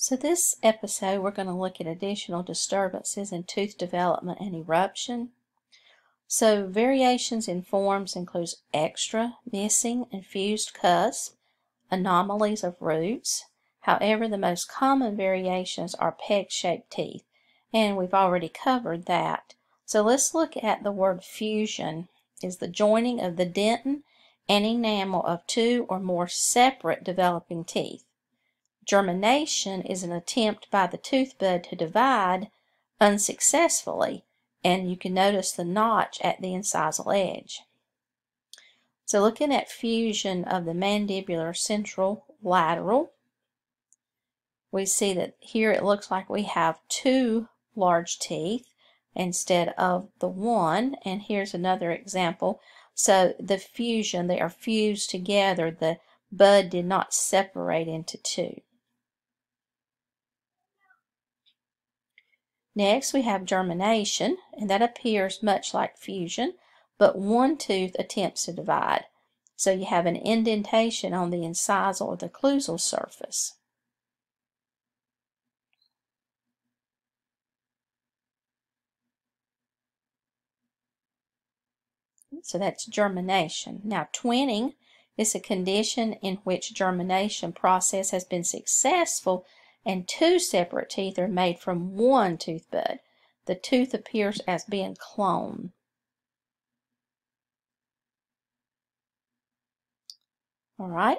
So this episode, we're going to look at additional disturbances in tooth development and eruption. So variations in forms include extra, missing, and fused cusps, anomalies of roots. However, the most common variations are peg-shaped teeth, and we've already covered that. So let's look at the word fusion. Is the joining of the dentin and enamel of two or more separate developing teeth. Germination is an attempt by the tooth bud to divide unsuccessfully, and you can notice the notch at the incisal edge. So looking at fusion of the mandibular central lateral, we see that here it looks like we have two large teeth instead of the one, and here's another example. So the fusion, they are fused together. The bud did not separate into two. Next, we have germination, and that appears much like fusion, but one tooth attempts to divide. So you have an indentation on the incisal or the occlusal surface. So that's germination. Now, twinning is a condition in which germination process has been successful and two separate teeth are made from one tooth bud. The tooth appears as being cloned. All right,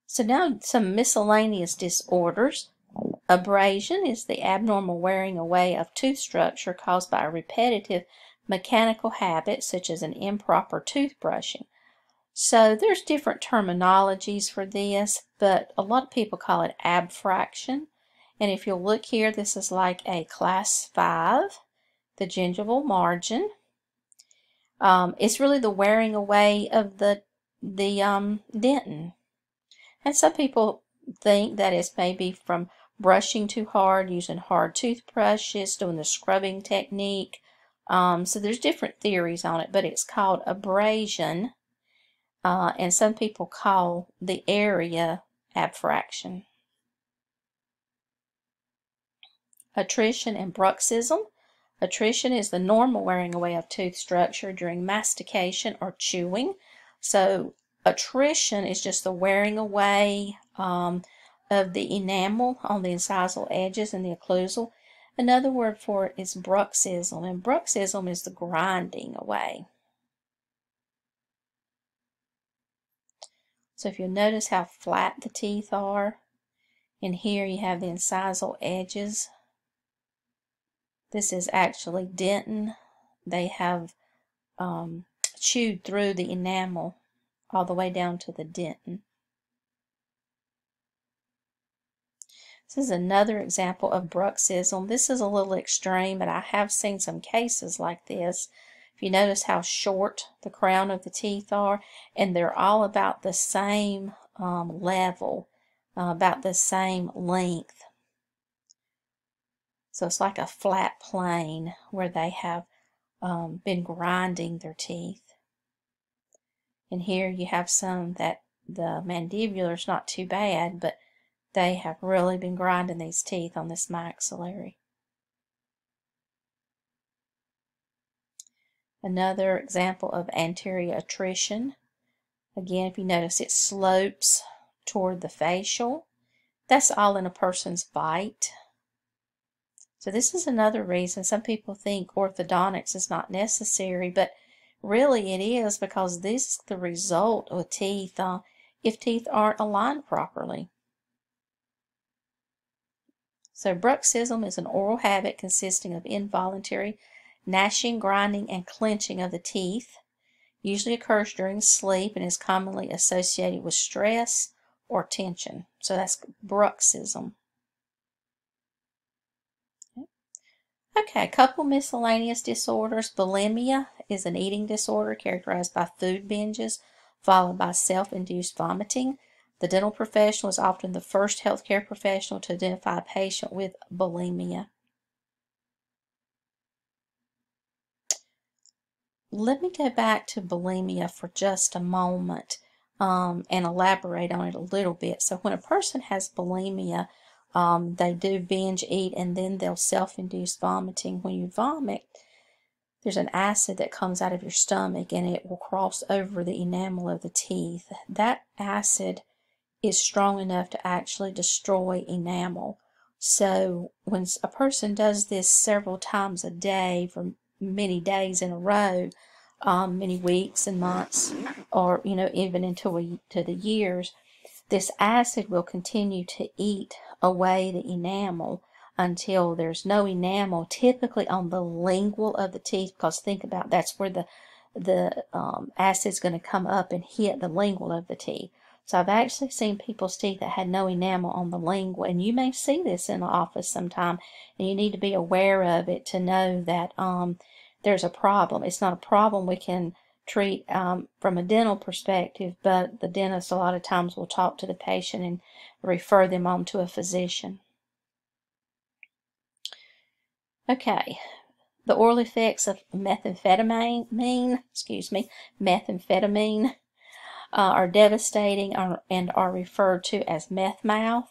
so now some miscellaneous disorders. Abrasion is the abnormal wearing away of tooth structure caused by a repetitive mechanical habit such as an improper toothbrushing. So there's different terminologies for this, but a lot of people call it abfraction. And if you'll look here, this is like a class 5, the gingival margin. It's really the wearing away of the dentin. And some people think that it's maybe from brushing too hard, using hard toothbrushes, doing the scrubbing technique. So there's different theories on it, but it's called abrasion. And some people call the area abfraction. Attrition and bruxism. Attrition is the normal wearing away of tooth structure during mastication or chewing. So attrition is just the wearing away of the enamel on the incisal edges and the occlusal. Another word for it is bruxism, and bruxism is the grinding away. So if you'll notice how flat the teeth are, and here you have the incisal edges. This is actually dentin. They have chewed through the enamel all the way down to the dentin. This is another example of bruxism. This is a little extreme, but I have seen some cases like this. If you notice how short the crown of the teeth are, and they're all about the same level, about the same length. So it's like a flat plane where they have been grinding their teeth. And here you have some that the mandibular is not too bad, but they have really been grinding these teeth on this maxillary. Another example of anterior attrition. Again, if you notice, it slopes toward the facial. That's all in a person's bite. So this is another reason some people think orthodontics is not necessary, but really it is, because this is the result of teeth if teeth aren't aligned properly. So bruxism is an oral habit consisting of involuntary gnashing, grinding, and clenching of the teeth. Usually occurs during sleep and is commonly associated with stress or tension. So that's bruxism. Okay, a couple miscellaneous disorders. Bulimia is an eating disorder characterized by food binges followed by self-induced vomiting. The dental professional is often the first healthcare professional to identify a patient with bulimia. Let me go back to bulimia for just a moment and elaborate on it a little bit. So when a person has bulimia, They do binge eat, and then they'll self-induce vomiting. When you vomit, there's an acid that comes out of your stomach, and it will cross over the enamel of the teeth. That acid is strong enough to actually destroy enamel. So when a person does this several times a day for many days in a row, many weeks and months, or even into the years, this acid will continue to eat away the enamel until there's no enamel, typically on the lingual of the teeth, because think about, that's where the acid's going to come up and hit the lingual of the teeth. So I've actually seen people's teeth that had no enamel on the lingual, and you may see this in the office sometime, and you need to be aware of it to know that there's a problem. It's not a problem we can treat from a dental perspective, but the dentist a lot of times will talk to the patient and refer them on to a physician. Okay, the oral effects of methamphetamine are devastating and are referred to as meth mouth.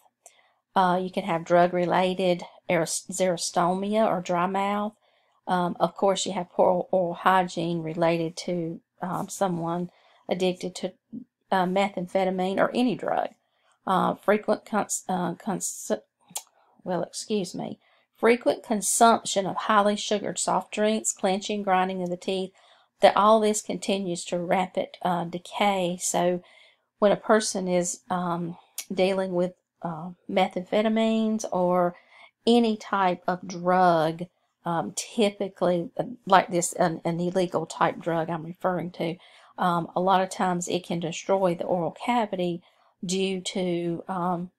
You can have drug-related xerostomia or dry mouth. Of course, you have poor oral hygiene related to someone addicted to methamphetamine or any drug. Frequent consumption of highly sugared soft drinks, clenching, grinding of the teeth, that all this continues to rapid decay. So when a person is dealing with methamphetamines or any type of drug, typically like this, an illegal type drug I'm referring to, a lot of times it can destroy the oral cavity due to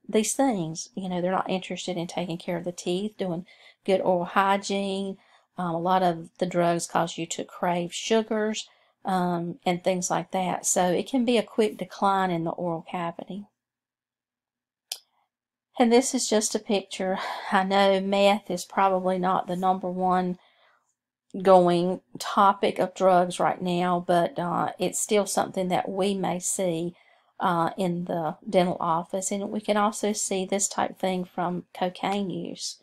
these things. They're not interested in taking care of the teeth, doing good oral hygiene. A lot of the drugs cause you to crave sugars and things like that. So it can be a quick decline in the oral cavity. And this is just a picture. I know meth is probably not the #1 going topic of drugs right now, but it's still something that we may see in the dental office. And we can also see this type thing from cocaine use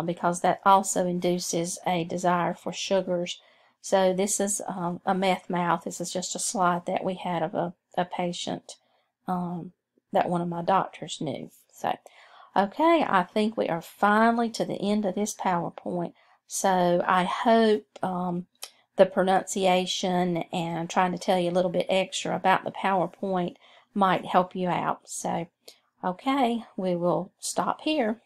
because that also induces a desire for sugars. So this is a meth mouth. This is just a slide that we had of a patient that one of my doctors knew. So, okay, I think we are finally to the end of this PowerPoint. So I hope the pronunciation and trying to tell you a little bit extra about the PowerPoint might help you out. So, okay, we will stop here.